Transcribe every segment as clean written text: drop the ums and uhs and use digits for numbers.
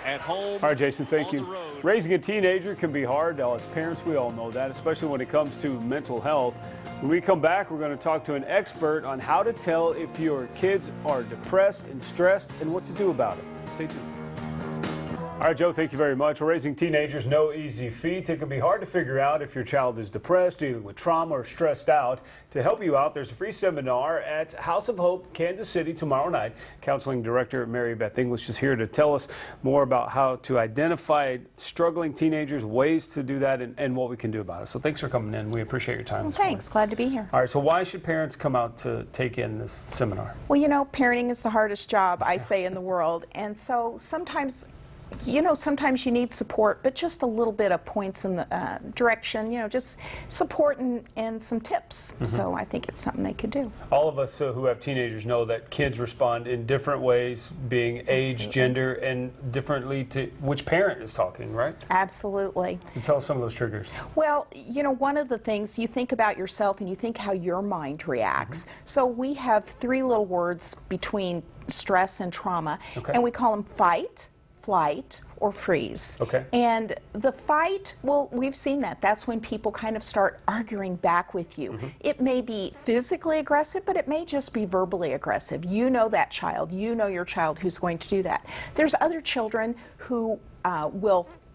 at home. All right, Jason, thank on you. the road. Raising a teenager can be hard. As parents, we all know that, especially when it comes to mental health. When we come back, we're going to talk to an expert on how to tell if your kids are depressed and stressed and what to do about it. Stay tuned. All right, Joe, thank you very much. Raising teenagers, no easy feat. It can be hard to figure out if your child is depressed, dealing with trauma, or stressed out. To help you out, there's a free seminar at House of Hope, Kansas City, tomorrow night. Counseling Director Beth English is here to tell us more about how to identify struggling teenagers, ways to do that, and what we can do about it. So thanks for coming in. We appreciate your time. Well, thanks. Glad to be here. All right, so why should parents come out to take in this seminar? Well, you know, parenting is the hardest job, I say, in the world. And so sometimes sometimes you need support, but just a little bit of points in the direction, just support and some tips. Mm-hmm. So I think it's something they could do. All of us who have teenagers know that kids respond in different ways, being age, gender, and differently to which parent is talking, right? Absolutely. So tell us some of those triggers. Well, one of the things, you think about yourself and you think how your mind reacts. Mm-hmm. So we have three little words between stress and trauma, and we call them fight, flight, or freeze. Okay. And the fight, well, we've seen that. That's when people kind of start arguing back with you. Mm-hmm. It may be physically aggressive, but it may just be verbally aggressive. You know that child. You know your child who's going to do that. There's other children who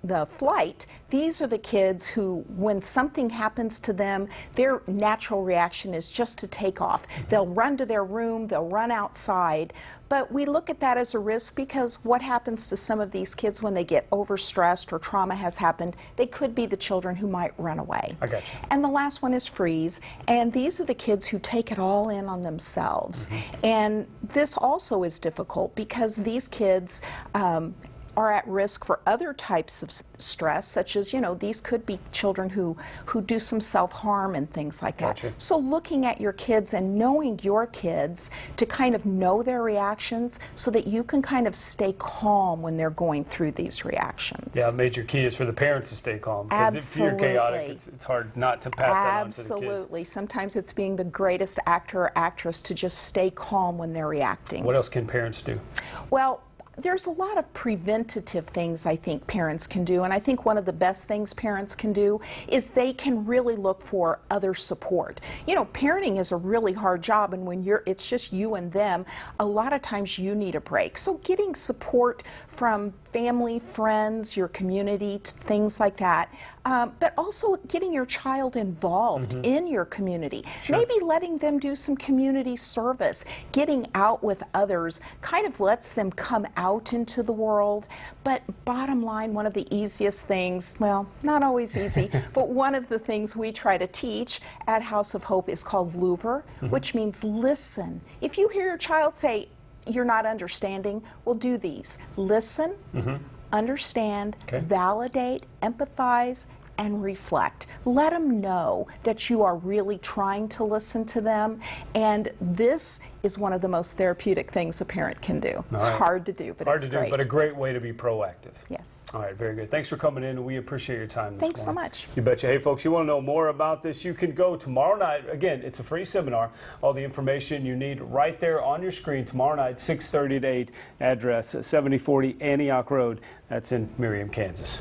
the flight, these are the kids who, when something happens to them, their natural reaction is just to take off. Mm-hmm. They'll run to their room, they'll run outside, but we look at that as a risk because what happens to some of these kids when they get overstressed or trauma has happened, they could be the children who might run away. I got you. And the last one is freeze, and these are the kids who take it all in on themselves. Mm-hmm. And this also is difficult because these kids are at risk for other types of stress, such as, these could be children who do some self-harm and things like that. Gotcha. So looking at your kids and knowing your kids to kind of know their reactions so that you can kind of stay calm when they're going through these reactions. Yeah, a major key is for the parents to stay calm. Because if you're chaotic, it's hard not to pass that on to the kids. Absolutely. Sometimes it's being the greatest actor or actress to just stay calm when they're reacting. What else can parents do? Well, there's a lot of preventative things I think parents can do, and I think one of the best things parents can do is they can really look for other support. Parenting is a really hard job, and when it's just you and them, a lot of times you need a break. So getting support from family, friends, your community, things like that, but also getting your child involved in your community. Sure. Maybe letting them do some community service, getting out with others, kind of lets them come out into the world. But bottom line, one of the easiest things, well, not always easy, but one of the things we try to teach at House of Hope is called Louver, which means listen. If you hear your child say, "You're not understanding," well, do these. Listen, understand, validate, empathize, and reflect. Let them know that you are really trying to listen to them, and this is one of the most therapeutic things a parent can do. It's hard to do, but it's great. But a great way to be proactive. Yes. All right, very good. Thanks for coming in, and we appreciate your time this morning. Thanks so much. You betcha. Hey, folks, you want to know more about this, you can go tomorrow night. Again, it's a free seminar. All the information you need right there on your screen tomorrow night, 6:30 to 8, address 7040 Antioch Road. That's in Merriam, Kansas.